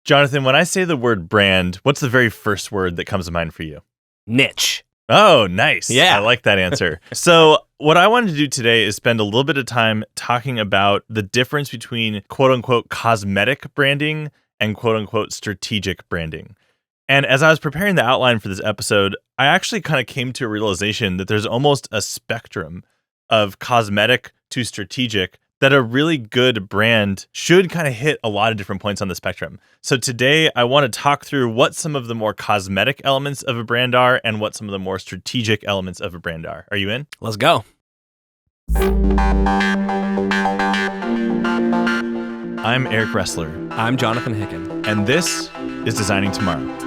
Jonathan, when I say the word brand, what's the very first word that comes to mind for you? Niche. Oh, nice. Yeah. I like that answer. So what I wanted to do today is spend a little bit of time talking about the difference between quote unquote cosmetic branding and quote unquote strategic branding. And as I was preparing the outline for this episode, I actually kind of came to a realization that there's almost a spectrum of cosmetic to strategic that a really good brand should kind of hit a lot of different points on the spectrum. So today I want to talk through what some of the more cosmetic elements of a brand are and what some of the more strategic elements of a brand are. Are you in? Let's go. I'm Eric Ressler. I'm Jonathan Hicken. And this is Designing Tomorrow.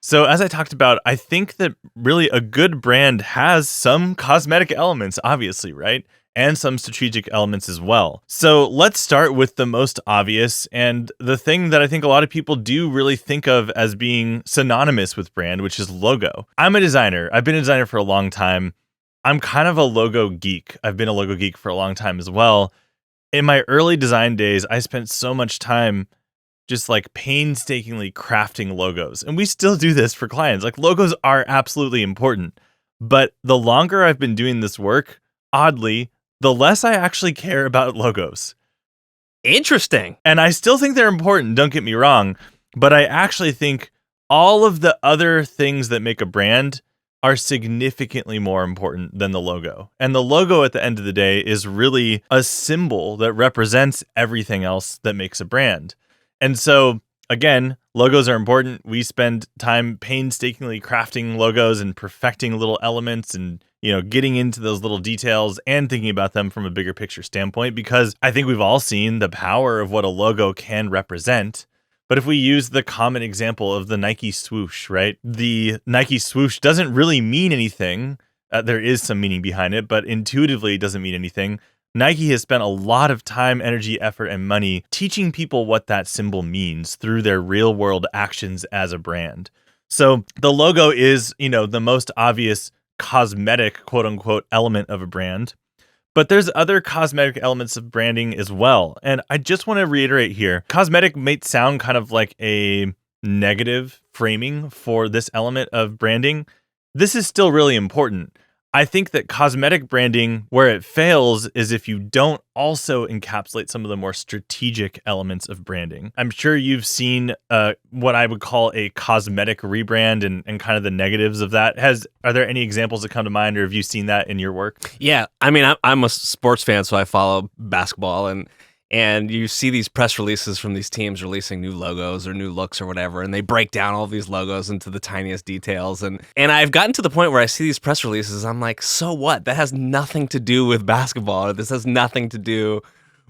So as I talked about, I think that really a good brand has some cosmetic elements, obviously, right? And some strategic elements as well. So let's start with the most obvious and the thing that I think a lot of people do really think of as being synonymous with brand, which is logo. I'm a designer. I've been a designer for a long time. I'm kind of a logo geek. I've been a logo geek for a long time as well. In my early design days, I spent so much time just like painstakingly crafting logos. And we still do this for clients. Like logos are absolutely important. But the longer I've been doing this work, oddly, the less I actually care about logos. Interesting. And I still think they're important, don't get me wrong. But I actually think all of the other things that make a brand are significantly more important than the logo. And the logo at the end of the day is really a symbol that represents everything else that makes a brand. And so, again, logos are important. We spend time painstakingly crafting logos and perfecting little elements and, getting into those little details and thinking about them from a bigger picture standpoint, because I think we've all seen the power of what a logo can represent. But if we use the common example of the Nike swoosh, right? The Nike swoosh doesn't really mean anything. There is some meaning behind it, but intuitively it doesn't mean anything. Nike has spent a lot of time, energy, effort, and money teaching people what that symbol means through their real-world actions as a brand. So the logo is, the most obvious cosmetic, quote-unquote, element of a brand. But there's other cosmetic elements of branding as well. And I just want to reiterate here, cosmetic might sound kind of like a negative framing for this element of branding. This is still really important. I think that cosmetic branding, where it fails, is if you don't also encapsulate some of the more strategic elements of branding. I'm sure you've seen what I would call a cosmetic rebrand and kind of the negatives of that. Are there any examples that come to mind, or have you seen that in your work? Yeah, I mean, I'm a sports fan, so I follow basketball, and you see these press releases from these teams releasing new logos or new looks or whatever, and they break down all these logos into the tiniest details. And I've gotten to the point where I see these press releases, I'm like, so what? That has nothing to do with basketball. This has nothing to do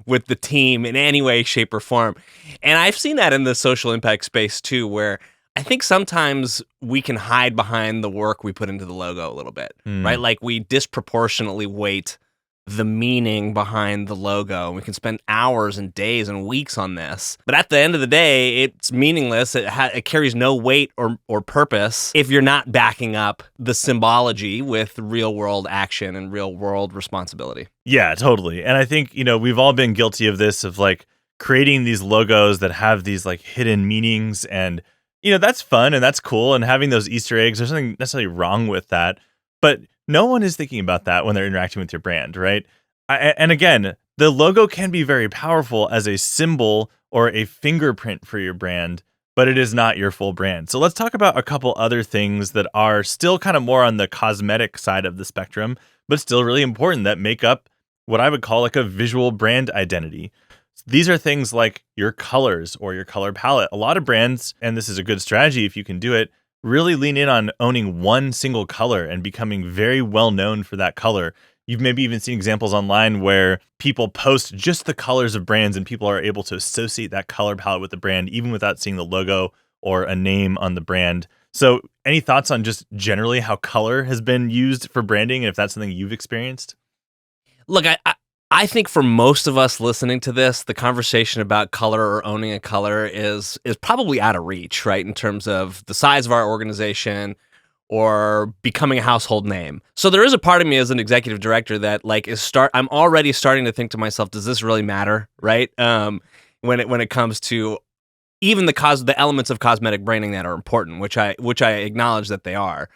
with the team in any way, shape, or form. And I've seen that in the social impact space too, where I think sometimes we can hide behind the work we put into the logo a little bit, right? Like we disproportionately weight the meaning behind the logo. We can spend hours and days and weeks on this, but at the end of the day, it's meaningless. It carries no weight or purpose if you're not backing up the symbology with real world action and real world responsibility. Yeah, totally. And I think, we've all been guilty of this, of like creating these logos that have these like hidden meanings, and that's fun and that's cool, and having those Easter eggs, there's nothing necessarily wrong with that. But no one is thinking about that when they're interacting with your brand, right? And again, the logo can be very powerful as a symbol or a fingerprint for your brand, but it is not your full brand. So let's talk about a couple other things that are still kind of more on the cosmetic side of the spectrum, but still really important, that make up what I would call like a visual brand identity. These are things like your colors or your color palette. A lot of brands, and this is a good strategy if you can do it, really lean in on owning one single color and becoming very well known for that color. You've maybe even seen examples online where people post just the colors of brands and people are able to associate that color palette with the brand, even without seeing the logo or a name on the brand. So any thoughts on just generally how color has been used for branding, and if that's something you've experienced? Look, I think for most of us listening to this, the conversation about color or owning a color is probably out of reach, right? In terms of the size of our organization or becoming a household name. So there is a part of me as an executive director that like I'm already starting to think to myself, does this really matter, right? When it comes to even the elements of cosmetic branding that are important, which I acknowledge that they are.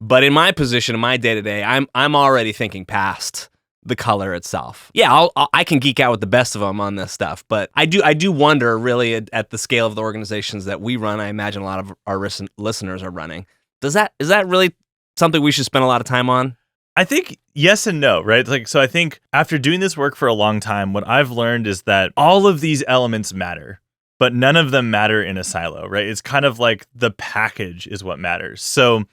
But in my position, in my day to day, I'm already thinking past the color itself. Yeah, I can geek out with the best of them on this stuff, but I do wonder really at the scale of the organizations that we run. I imagine a lot of our listeners are running. Is that really something we should spend a lot of time on? I think yes and no, right? Like, so I think after doing this work for a long time, what I've learned is that all of these elements matter, but none of them matter in a silo, right? It's kind of like the package is what matters. So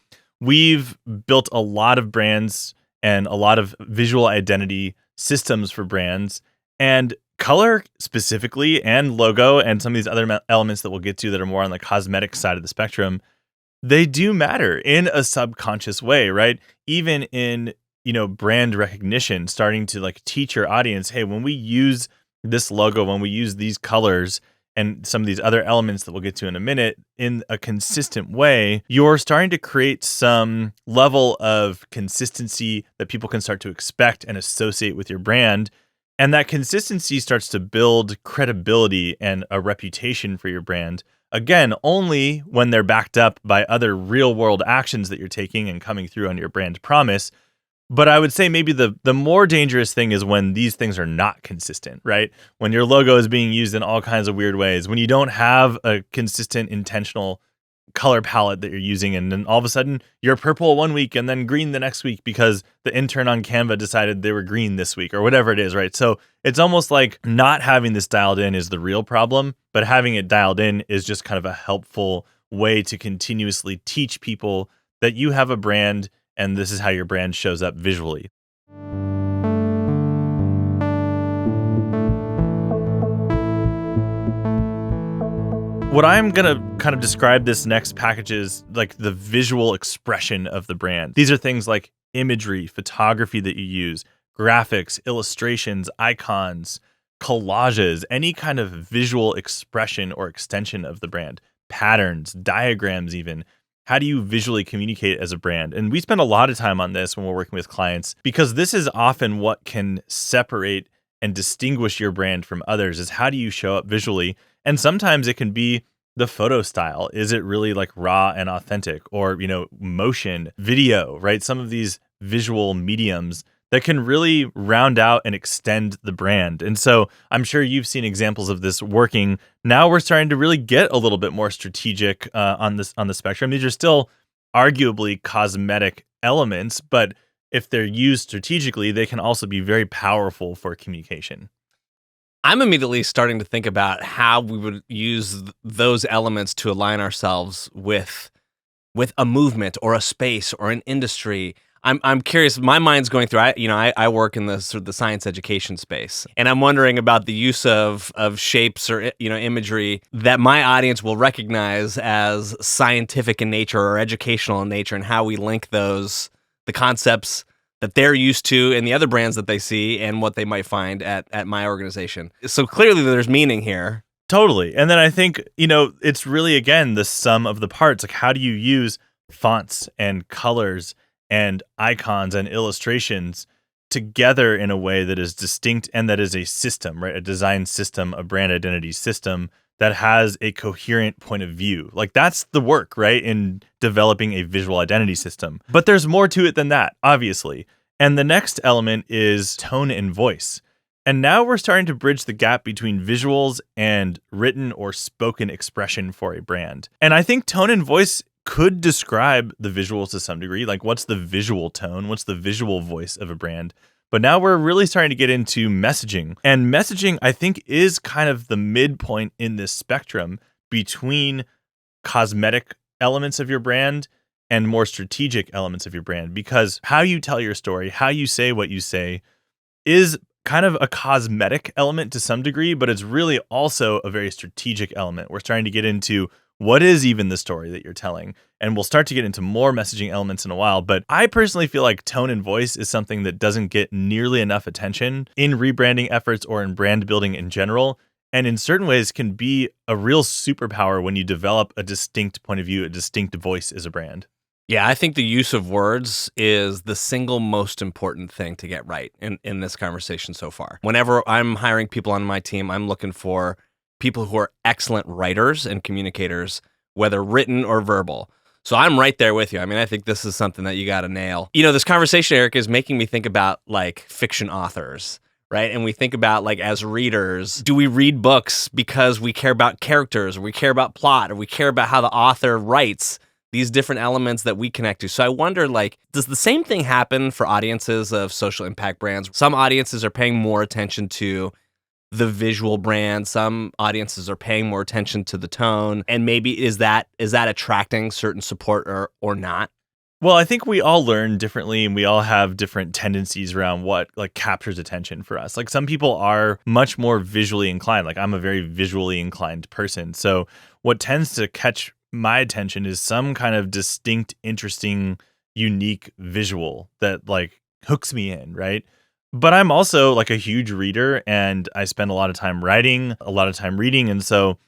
we've built a lot of brands and a lot of visual identity systems for brands, and color specifically and logo and some of these other elements that we'll get to that are more on the cosmetic side of the spectrum, they do matter in a subconscious way, right? Even in, brand recognition, starting to like teach your audience, hey, when we use this logo, when we use these colors and some of these other elements that we'll get to in a minute in a consistent way, you're starting to create some level of consistency that people can start to expect and associate with your brand. And that consistency starts to build credibility and a reputation for your brand. Again, only when they're backed up by other real world actions that you're taking and coming through on your brand promise. But I would say maybe the more dangerous thing is when these things are not consistent, right? When your logo is being used in all kinds of weird ways, when you don't have a consistent, intentional color palette that you're using, and then all of a sudden you're purple one week and then green the next week because the intern on Canva decided they were green this week or whatever it is, right? So it's almost like not having this dialed in is the real problem, but having it dialed in is just kind of a helpful way to continuously teach people that you have a brand and this is how your brand shows up visually. What I'm going to kind of describe this next package is like the visual expression of the brand. These are things like imagery, photography that you use, graphics, illustrations, icons, collages, any kind of visual expression or extension of the brand, patterns, diagrams even. How do you visually communicate as a brand? And we spend a lot of time on this when we're working with clients because this is often what can separate and distinguish your brand from others is how do you show up visually? And sometimes it can be the photo style. Is it really like raw and authentic or, motion, video, right? Some of these visual mediums that can really round out and extend the brand. And so I'm sure you've seen examples of this working. Now we're starting to really get a little bit more strategic on the spectrum. These are still arguably cosmetic elements, but if they're used strategically, they can also be very powerful for communication. I'm immediately starting to think about how we would use those elements to align ourselves with a movement or a space or an industry. I'm curious. My mind's going through. I work in the sort of the science education space, and I'm wondering about the use of shapes or imagery that my audience will recognize as scientific in nature or educational in nature, and how we link the concepts that they're used to and the other brands that they see and what they might find at my organization. So clearly, there's meaning here. Totally. And then I think it's really again the sum of the parts. Like how do you use fonts and colors and icons and illustrations together in a way that is distinct and that is a system, right? A design system, a brand identity system that has a coherent point of view. Like that's the work, right? In developing a visual identity system. But there's more to it than that, obviously. And the next element is tone and voice. And now we're starting to bridge the gap between visuals and written or spoken expression for a brand. And I think tone and voice could describe the visuals to some degree. Like what's the visual tone? What's the visual voice of a brand? But now we're really starting to get into messaging. And messaging, I think, is kind of the midpoint in this spectrum between cosmetic elements of your brand and more strategic elements of your brand. Because how you tell your story, how you say what you say is kind of a cosmetic element to some degree, but it's really also a very strategic element. We're starting to get into What is even the story that you're telling? And we'll start to get into more messaging elements in a while. But I personally feel like tone and voice is something that doesn't get nearly enough attention in rebranding efforts or in brand building in general. And in certain ways can be a real superpower when you develop a distinct point of view, a distinct voice as a brand. Yeah, I think the use of words is the single most important thing to get right in this conversation so far. Whenever I'm hiring people on my team, I'm looking for people who are excellent writers and communicators, whether written or verbal. So I'm right there with you. I mean, I think this is something that you got to nail. This conversation, Eric, is making me think about like fiction authors, right? And we think about like as readers, do we read books because we care about characters or we care about plot or we care about how the author writes these different elements that we connect to? So I wonder, like, does the same thing happen for audiences of social impact brands? Some audiences are paying more attention to the visual brand. Some audiences are paying more attention to the tone. And maybe is that attracting certain support or not? Well, I think we all learn differently and we all have different tendencies around what like captures attention for us. Like some people are much more visually inclined. Like I'm a very visually inclined person. So what tends to catch my attention is some kind of distinct, interesting, unique visual that like hooks me in, right? But I'm also like a huge reader and I spend a lot of time writing, a lot of time reading. And so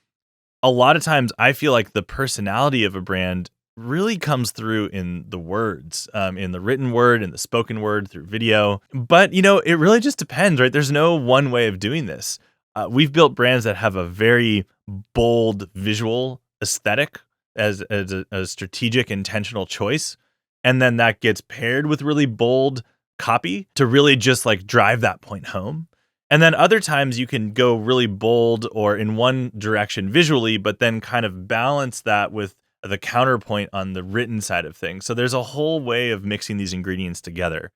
a lot of times I feel like the personality of a brand really comes through in the words, in the written word, in the spoken word, through video. But, it really just depends, right? There's no one way of doing this. We've built brands that have a very bold visual aesthetic as a strategic, intentional choice. And then that gets paired with really bold copy to really just like drive that point home. And then other times you can go really bold or in one direction visually, but then kind of balance that with the counterpoint on the written side of things. So there's a whole way of mixing these ingredients together.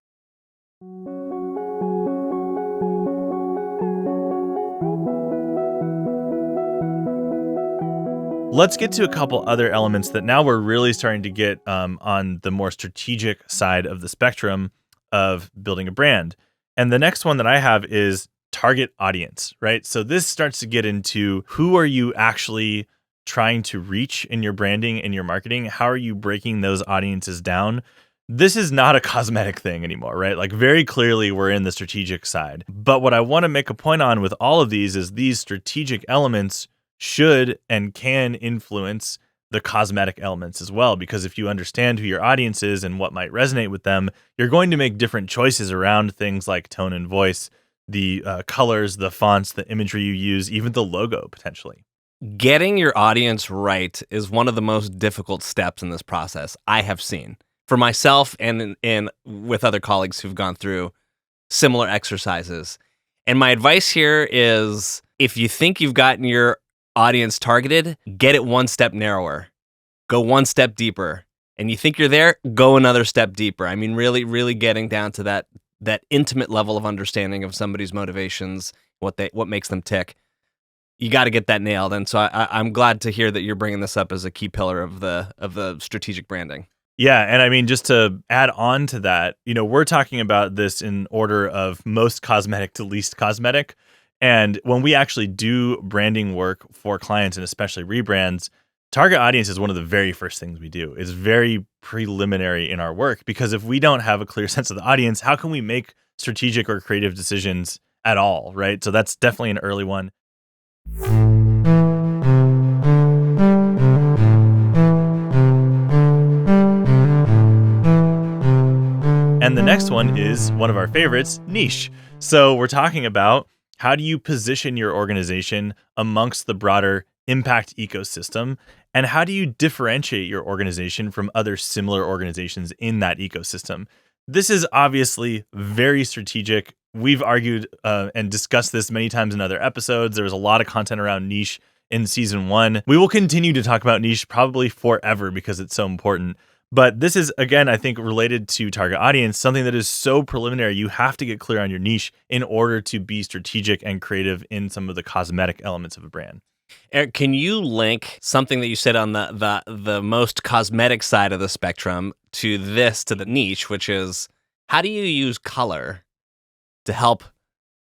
Let's get to a couple other elements that now we're really starting to get on the more strategic side of the spectrum of building a brand. And the next one that I have is target audience, right? So this starts to get into who are you actually trying to reach in your branding and your marketing? How are you breaking those audiences down? This is not a cosmetic thing anymore, right? Like very clearly we're in the strategic side. But what I want to make a point on with all of these is these strategic elements should and can influence the cosmetic elements as well. Because if you understand who your audience is and what might resonate with them, you're going to make different choices around things like tone and voice, the colors, the fonts, the imagery you use, even the logo potentially. Getting your audience right is one of the most difficult steps in this process I have seen for myself and with other colleagues who've gone through similar exercises. And my advice here is if you think you've gotten your audience targeted, get it one step narrower, go one step deeper. And you think you're there, go another step deeper. I mean, really, really getting down to that intimate level of understanding of somebody's motivations, what makes them tick. You got to get that nailed. And so I'm glad to hear that you're bringing this up as a key pillar of the strategic branding. Yeah. And I mean, just to add on to that, we're talking about this in order of most cosmetic to least cosmetic. And when we actually do branding work for clients and especially rebrands, target audience is one of the very first things we do. It's very preliminary in our work because if we don't have a clear sense of the audience, how can we make strategic or creative decisions at all, right? So that's definitely an early one. And the next one is one of our favorites, niche. So we're talking about how do you position your organization amongst the broader impact ecosystem? And how do you differentiate your organization from other similar organizations in that ecosystem? This is obviously very strategic. We've argued and discussed this many times in other episodes. There was a lot of content around niche in season 1. We will continue to talk about niche probably forever because it's so important. But this is, again, I think related to target audience, something that is so preliminary. You have to get clear on your niche in order to be strategic and creative in some of the cosmetic elements of a brand. Eric, can you link something that you said on the most cosmetic side of the spectrum to the niche, which is how do you use color to help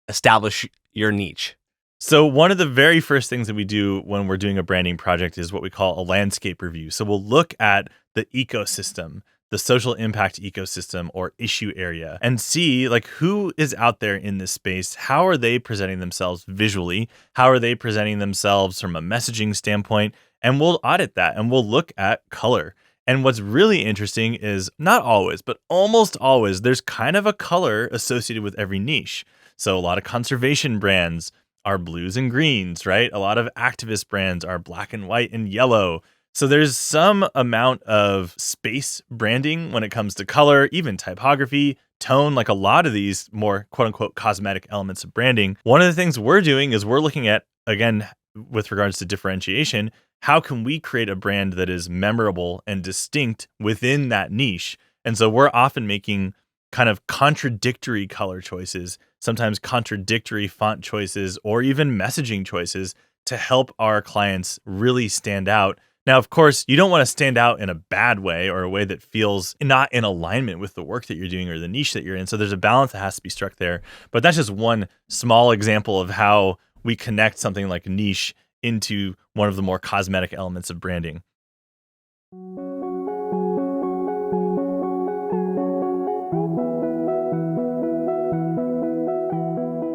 establish your niche? So one of the very first things that we do when we're doing a branding project is what we call a landscape review. So we'll look at the ecosystem, the social impact ecosystem or issue area, and see like who is out there in this space. How are they presenting themselves visually? How are they presenting themselves from a messaging standpoint? And we'll audit that and we'll look at color. And what's really interesting is not always, but almost always, there's kind of a color associated with every niche. So a lot of conservation brands are blues and greens, right? A lot of activist brands are black and white and yellow. So there's some amount of space branding when it comes to color, even typography, tone, like a lot of these more quote unquote cosmetic elements of branding. One of the things we're doing is we're looking at, again, with regards to differentiation, how can we create a brand that is memorable and distinct within that niche? And so we're often making kind of contradictory color choices, sometimes contradictory font choices, or even messaging choices to help our clients really stand out. Now, of course, you don't want to stand out in a bad way or a way that feels not in alignment with the work that you're doing or the niche that you're in. So there's a balance that has to be struck there. But that's just one small example of how we connect something like niche into one of the more cosmetic elements of branding.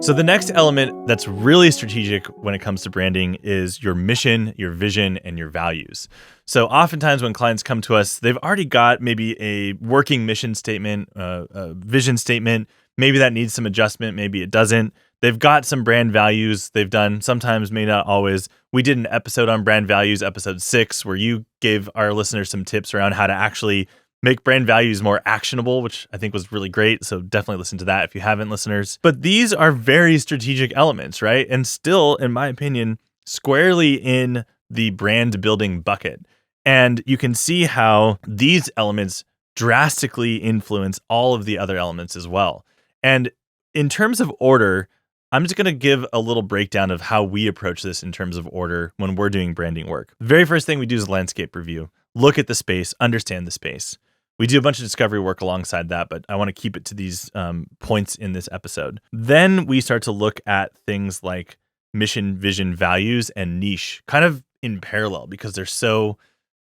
So the next element that's really strategic when it comes to branding is your mission, your vision, and your values. So oftentimes when clients come to us, they've already got maybe a working mission statement, a vision statement. Maybe that needs some adjustment. Maybe it doesn't. They've got some brand values they've done, sometimes may not always. We did an episode on brand values, episode 6, where you gave our listeners some tips around how to actually make brand values more actionable, which I think was really great. So definitely listen to that if you haven't, listeners. But these are very strategic elements, right? And still, in my opinion, squarely in the brand building bucket. And you can see how these elements drastically influence all of the other elements as well. And in terms of order, I'm just going to give a little breakdown of how we approach this in terms of order when we're doing branding work. The very first thing we do is a landscape review. Look at the space, understand the space. We do a bunch of discovery work alongside that, but I want to keep it to these points in this episode. Then we start to look at things like mission, vision, values, and niche, kind of in parallel because they're so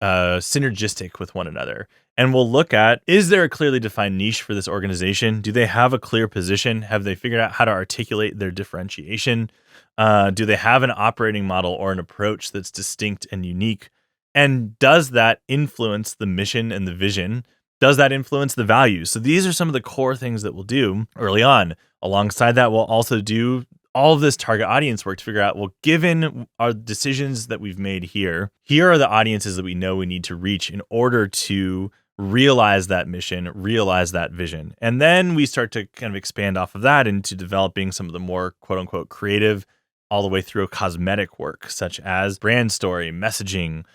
synergistic with one another. And we'll look at, is there a clearly defined niche for this organization? Do they have a clear position? Have they figured out how to articulate their differentiation? Do they have an operating model or an approach that's distinct and unique? And does that influence the mission and the vision? Does that influence the values? So these are some of the core things that we'll do early on. Alongside that, we'll also do all of this target audience work to figure out, well, given our decisions that we've made here are the audiences that we know we need to reach in order to realize that mission, realize that vision. And then we start to kind of expand off of that into developing some of the more quote unquote creative all the way through cosmetic work, such as brand story, messaging,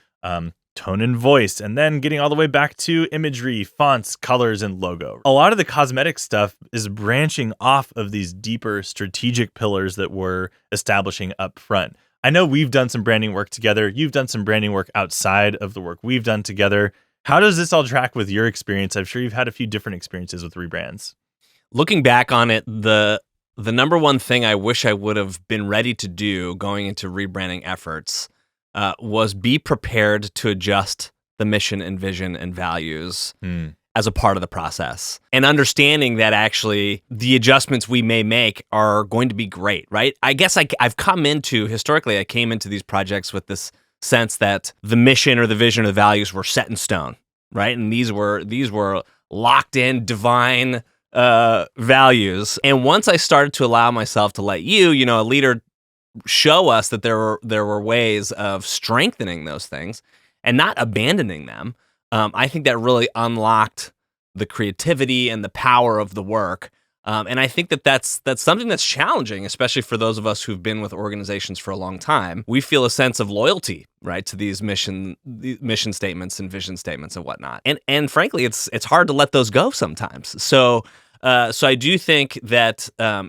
tone and voice, and then getting all the way back to imagery, fonts, colors, and logo. A lot of the cosmetic stuff is branching off of these deeper strategic pillars that we're establishing up front. I know we've done some branding work together. You've done some branding work outside of the work we've done together. How does this all track with your experience? I'm sure you've had a few different experiences with rebrands. Looking back on it, the number one thing I wish I would have been ready to do going into rebranding efforts was be prepared to adjust the mission and vision and values as a part of the process. And understanding that actually the adjustments we may make are going to be great, right? I guess I've come into, historically, I came into these projects with this sense that the mission or the vision or the values were set in stone, right? And these were locked in divine values. And once I started to allow myself to let you, a leader, show us that there were ways of strengthening those things and not abandoning them, I think that really unlocked the creativity and the power of the work. And I think that's something that's challenging, especially for those of us who've been with organizations for a long time. We feel a sense of loyalty, right, to these mission statements and vision statements and whatnot. And frankly, it's hard to let those go sometimes. So I do think that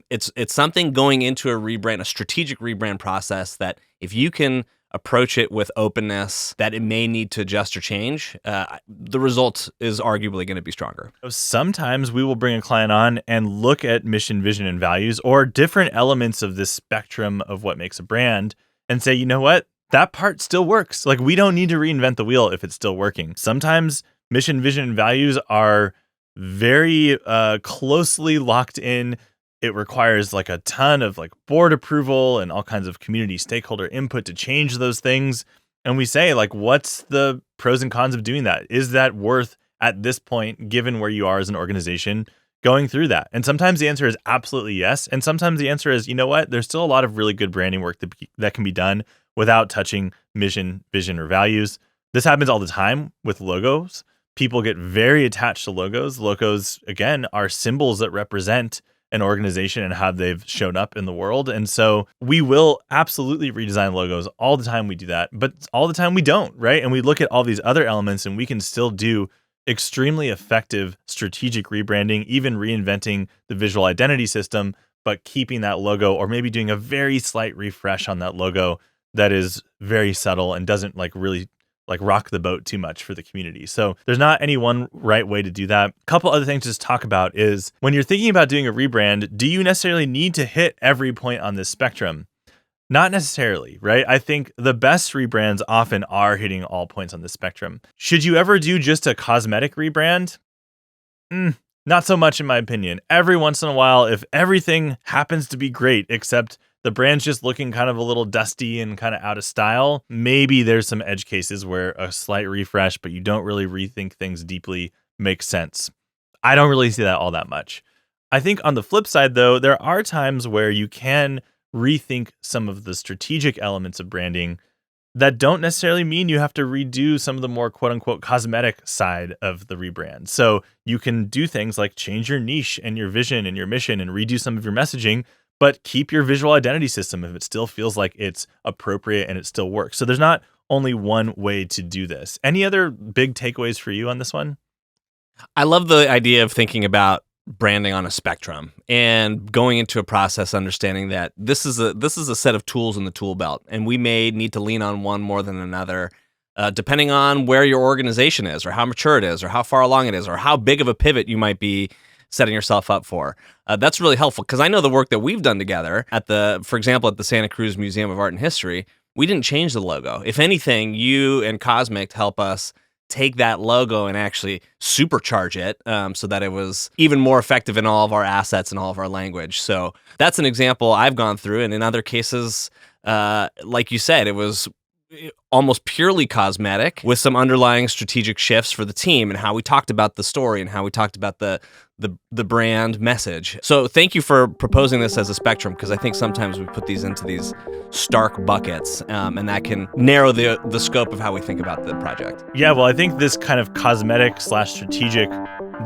it's something going into a strategic rebrand process that if you can approach it with openness that it may need to adjust or change, the result is arguably going to be stronger. Sometimes we will bring a client on and look at mission, vision, and values, or different elements of this spectrum of what makes a brand, and say, you know what? That part still works. Like, we don't need to reinvent the wheel if it's still working. Sometimes mission, vision, and values are very closely locked in. It requires like a ton of like board approval and all kinds of community stakeholder input to change those things. And we say, like, what's the pros and cons of doing that? Is that worth, at this point, given where you are as an organization, going through that? And sometimes the answer is absolutely yes. And sometimes the answer is, you know what? There's still a lot of really good branding work that can be done without touching mission, vision, or values. This happens all the time with logos. People get very attached to logos. Logos, again, are symbols that represent an organization and how they've shown up in the world. And so we will absolutely redesign logos all the time. We do that, but all the time we don't, right? And we look at all these other elements and we can still do extremely effective strategic rebranding, even reinventing the visual identity system, but keeping that logo, or maybe doing a very slight refresh on that logo that is very subtle and doesn't like really like rock the boat too much for the community. So there's not any one right way to do that. A couple other things to just talk about is, when you're thinking about doing a rebrand, do you necessarily need to hit every point on this spectrum? Not necessarily, right? I think the best rebrands often are hitting all points on the spectrum. Should you ever do just a cosmetic rebrand? Not so much, in my opinion. Every once in a while, if everything happens to be great, except the brand's just looking kind of a little dusty and kind of out of style, maybe there's some edge cases where a slight refresh, but you don't really rethink things deeply, makes sense. I don't really see that all that much. I think on the flip side, though, there are times where you can rethink some of the strategic elements of branding that don't necessarily mean you have to redo some of the more quote unquote cosmetic side of the rebrand. So you can do things like change your niche and your vision and your mission and redo some of your messaging, but keep your visual identity system if it still feels like it's appropriate and it still works. So there's not only one way to do this. Any other big takeaways for you on this one? I love the idea of thinking about branding on a spectrum and going into a process understanding that this is a set of tools in the tool belt, and we may need to lean on one more than another, depending on where your organization is, or how mature it is, or how far along it is, or how big of a pivot you might be setting yourself up for. That's really helpful, because I know the work that we've done together for example, at the Santa Cruz Museum of Art and History, we didn't change the logo. If anything, you and Cosmic help us take that logo and actually supercharge it so that it was even more effective in all of our assets and all of our language. So that's an example I've gone through. And in other cases, like you said, it was almost purely cosmetic with some underlying strategic shifts for the team and how we talked about the story and how we talked about the brand message. So thank you for proposing this as a spectrum, because I think sometimes we put these into these stark buckets, and that can narrow the scope of how we think about the project. Yeah, well, I think this kind of cosmetic / strategic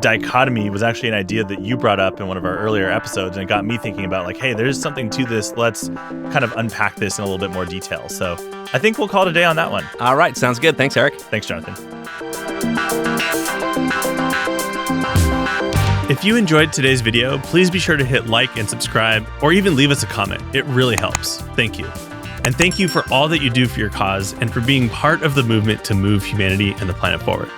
dichotomy was actually an idea that you brought up in one of our earlier episodes, and it got me thinking about like, hey, there's something to this. Let's kind of unpack this in a little bit more detail. So I think we'll call it a day on that one. All right, sounds good. Thanks, Eric. Thanks, Jonathan. If you enjoyed today's video, please be sure to hit like and subscribe, or even leave us a comment. It really helps. Thank you. And thank you for all that you do for your cause and for being part of the movement to move humanity and the planet forward.